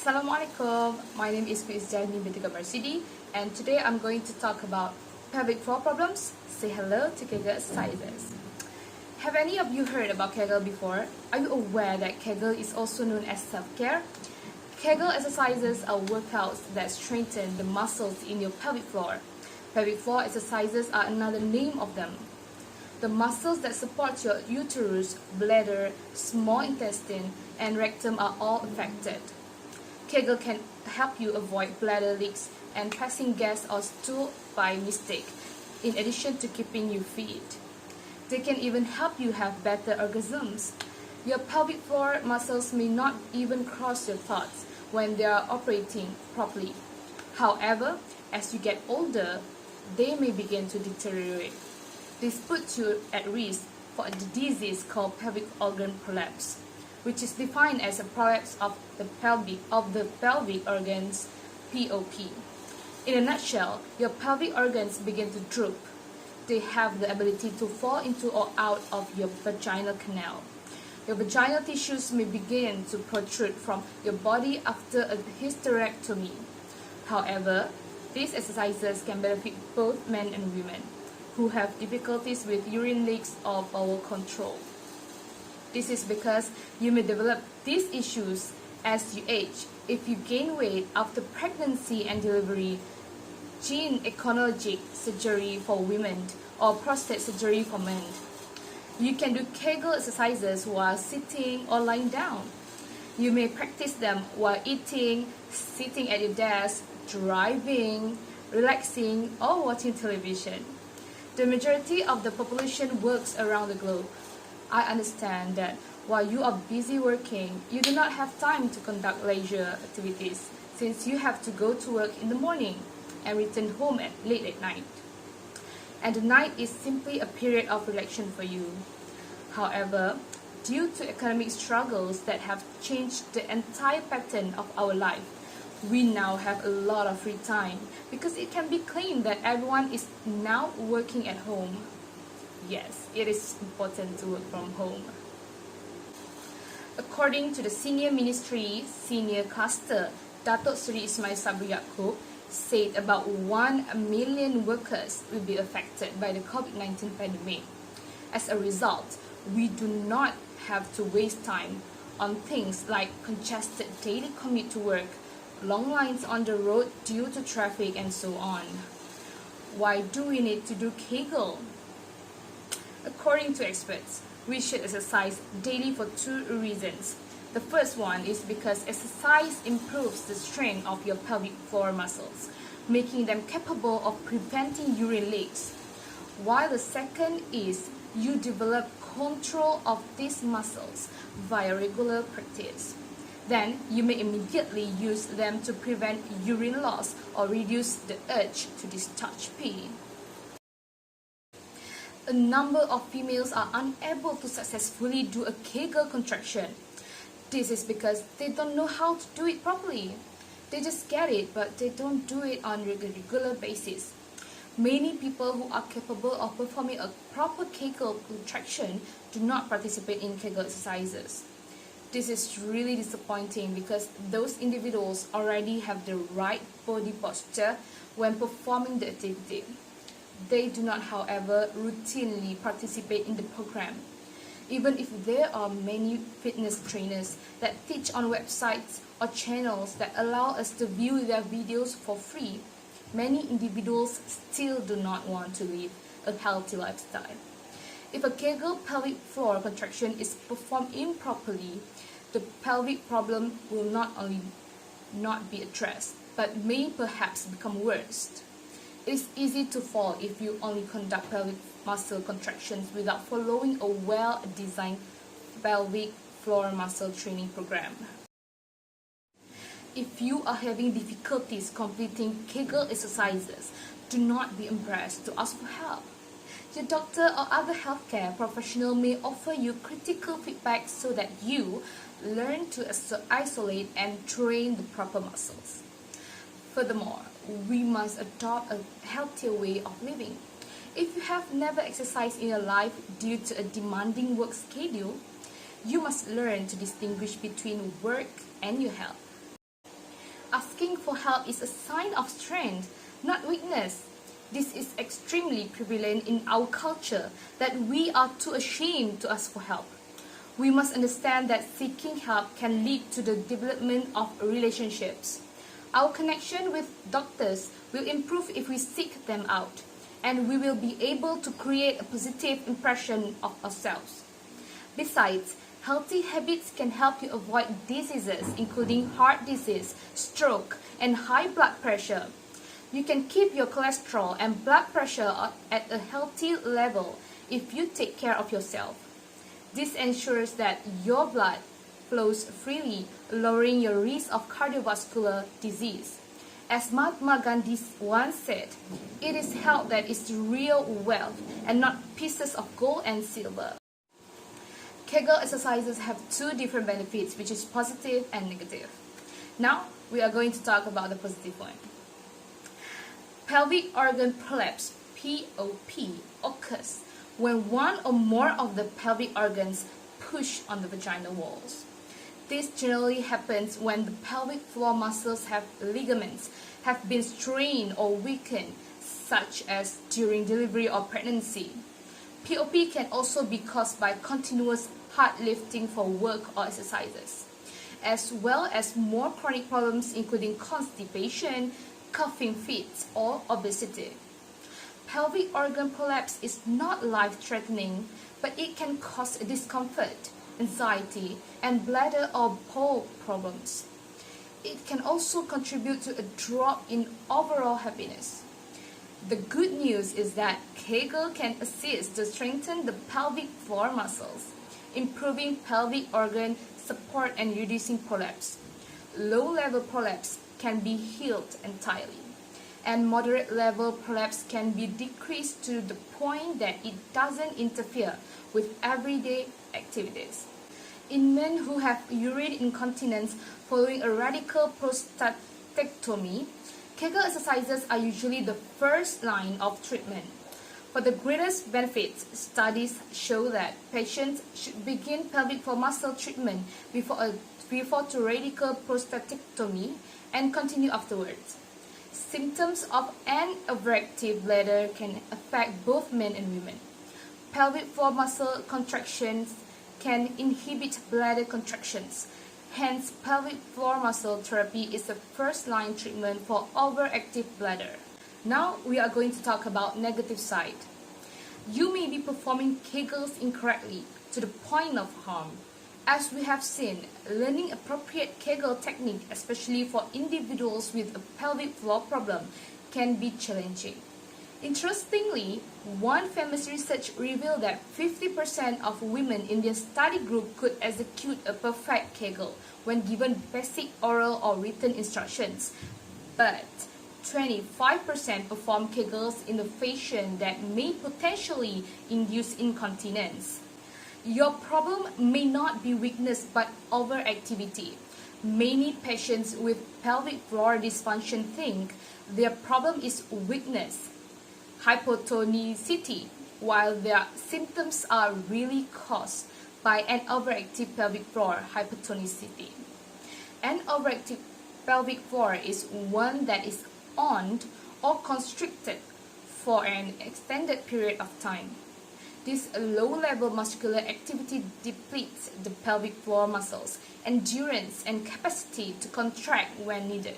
Assalamualaikum, my name is Ms. Jaini binti Marsidi, and today I'm going to talk about pelvic floor problems. Say hello to Kegel exercises. Have any of you heard about Kegel before? Are you aware that Kegel is also known as self-care? Kegel exercises are workouts that strengthen the muscles in your pelvic floor. Pelvic floor exercises are another name of them. The muscles that support your uterus, bladder, small intestine, and rectum are all affected. Kegel can help you avoid bladder leaks and passing gas or stool by mistake, in addition to keeping you fit. They can even help you have better orgasms. Your pelvic floor muscles may not even cross your thoughts when they are operating properly. However, as you get older, they may begin to deteriorate. This puts you at risk for a disease called pelvic organ prolapse, which is defined as a prolapse of the pelvic organs, POP. In a nutshell, your pelvic organs begin to droop. They have the ability to fall into or out of your vaginal canal. Your vaginal tissues may begin to protrude from your body after a hysterectomy. However, these exercises can benefit both men and women who have difficulties with urine leaks or bowel control. This is because you may develop these issues as you age if you gain weight after pregnancy and delivery, gynecologic surgery for women, or prostate surgery for men. You can do Kegel exercises while sitting or lying down. You may practice them while eating, sitting at your desk, driving, relaxing, or watching television. The majority of the population works around the globe. I understand that while you are busy working, you do not have time to conduct leisure activities since you have to go to work in the morning and return home late at night. And the night is simply a period of relaxation for you. However, due to economic struggles that have changed the entire pattern of our life, we now have a lot of free time because it can be claimed that everyone is now working at home. Yes, it is important to work from home. According to the Senior Ministry Senior Cluster, Datuk Seri Ismail Sabri Yaakob said about 1 million workers will be affected by the COVID-19 pandemic. As a result, we do not have to waste time on things like congested daily commute to work, long lines on the road due to traffic, and so on. Why do we need to do Kegel? According to experts, we should exercise daily for two reasons. The first one is because exercise improves the strength of your pelvic floor muscles, making them capable of preventing urine leaks. While the second is you develop control of these muscles via regular practice. Then you may immediately use them to prevent urine loss or reduce the urge to discharge pee. A number of females are unable to successfully do a Kegel contraction. This is because they don't know how to do it properly. They just get it, but they don't do it on a regular basis. Many people who are capable of performing a proper Kegel contraction do not participate in Kegel exercises. This is really disappointing because those individuals already have the right body posture when performing the activity. They do not, however, routinely participate in the program. Even if there are many fitness trainers that teach on websites or channels that allow us to view their videos for free, many individuals still do not want to live a healthy lifestyle. If a Kegel pelvic floor contraction is performed improperly, the pelvic problem will not only not be addressed, but may perhaps become worse. It is easy to fall if you only conduct pelvic muscle contractions without following a well-designed pelvic floor muscle training program. If you are having difficulties completing Kegel exercises, do not be embarrassed to ask for help. Your doctor or other healthcare professional may offer you critical feedback so that you learn to isolate and train the proper muscles. Furthermore, we must adopt a healthier way of living. If you have never exercised in your life due to a demanding work schedule, you must learn to distinguish between work and your health. asking for help is a sign of strength, not weakness. This is extremely prevalent in our culture that we are too ashamed to ask for help. We must understand that seeking help can lead to the development of relationships. Our connection with doctors will improve if we seek them out, and we will be able to create a positive impression of ourselves. Besides, healthy habits can help you avoid diseases including heart disease, stroke, and high blood pressure. You can keep your cholesterol and blood pressure at a healthy level if you take care of yourself. This ensures that your blood flows freely, lowering your risk of cardiovascular disease. As Mahatma Gandhi once said, it is health that is real wealth and not pieces of gold and silver. Kegel exercises have two different benefits, which is positive and negative. Now, we are going to talk about the positive one. Pelvic organ prolapse, POP, occurs when one or more of the pelvic organs push on the vaginal walls. This generally happens when the pelvic floor muscles have ligaments have been strained or weakened, such as during delivery or pregnancy. POP can also be caused by continuous hard lifting for work or exercises, as well as more chronic problems including constipation, coughing fits, or obesity. Pelvic organ prolapse is not life-threatening, but it can cause discomfort, anxiety, and bladder or bowel problems. It can also contribute to a drop in overall happiness. The good news is that Kegel can assist to strengthen the pelvic floor muscles, improving pelvic organ support and reducing prolapse. Low-level prolapse can be healed entirely, and moderate-level prolapse can be decreased to the point that it doesn't interfere with everyday activities. In men who have urine incontinence following a radical prostatectomy, Kegel exercises are usually the first line of treatment. For the greatest benefits, studies show that patients should begin pelvic floor muscle treatment before to radical prostatectomy and continue afterwards. Symptoms of an overactive bladder can affect both men and women. Pelvic floor muscle contractions can inhibit bladder contractions. Hence, pelvic floor muscle therapy is the first-line treatment for overactive bladder. Now, we are going to talk about negative side. You may be performing Kegels incorrectly to the point of harm. As we have seen, learning appropriate Kegel technique, especially for individuals with a pelvic floor problem, can be challenging. Interestingly, one famous research revealed that 50% of women in their study group could execute a perfect Kegel when given basic oral or written instructions, but 25% perform Kegels in a fashion that may potentially induce incontinence. Your problem may not be weakness but overactivity. Many patients with pelvic floor dysfunction think their problem is weakness, hypotonicity, while their symptoms are really caused by an overactive pelvic floor hypotonicity. An overactive pelvic floor is one that is on or constricted for an extended period of time. This low-level muscular activity depletes the pelvic floor muscles' endurance and capacity to contract when needed.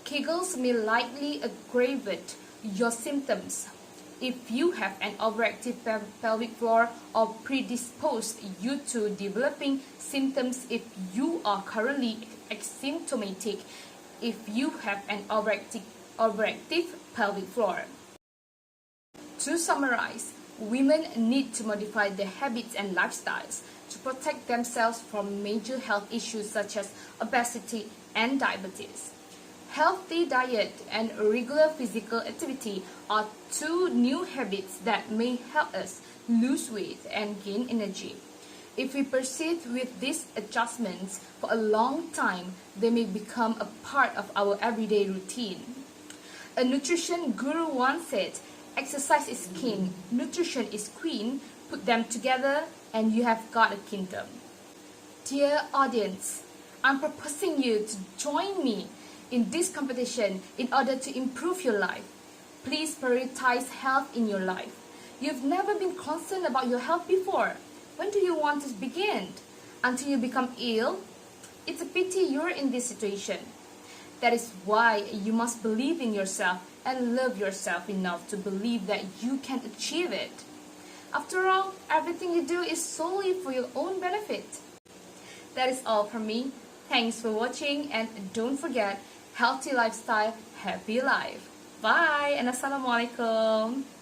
Kegels may likely aggravate your symptoms. If you have an overactive pelvic floor or predisposed you to developing symptoms if you are currently asymptomatic, if you have an overactive pelvic floor. To summarize, women need to modify their habits and lifestyles to protect themselves from major health issues such as obesity and diabetes. Healthy diet and regular physical activity are two new habits that may help us lose weight and gain energy. If we proceed with these adjustments for a long time, they may become a part of our everyday routine. A nutrition guru once said, "Exercise is king, nutrition is queen, put them together and you have got a kingdom." Dear audience, I'm proposing you to join me in this competition in order to improve your life. Please prioritize health in your life. You've never been concerned about your health before. When do you want to begin? Until you become ill? It's a pity you're in this situation. That is why you must believe in yourself and love yourself enough to believe that you can achieve it. After all, everything you do is solely for your own benefit. That is all from me. Thanks for watching, and don't forget, healthy lifestyle, happy life. Bye and Assalamualaikum.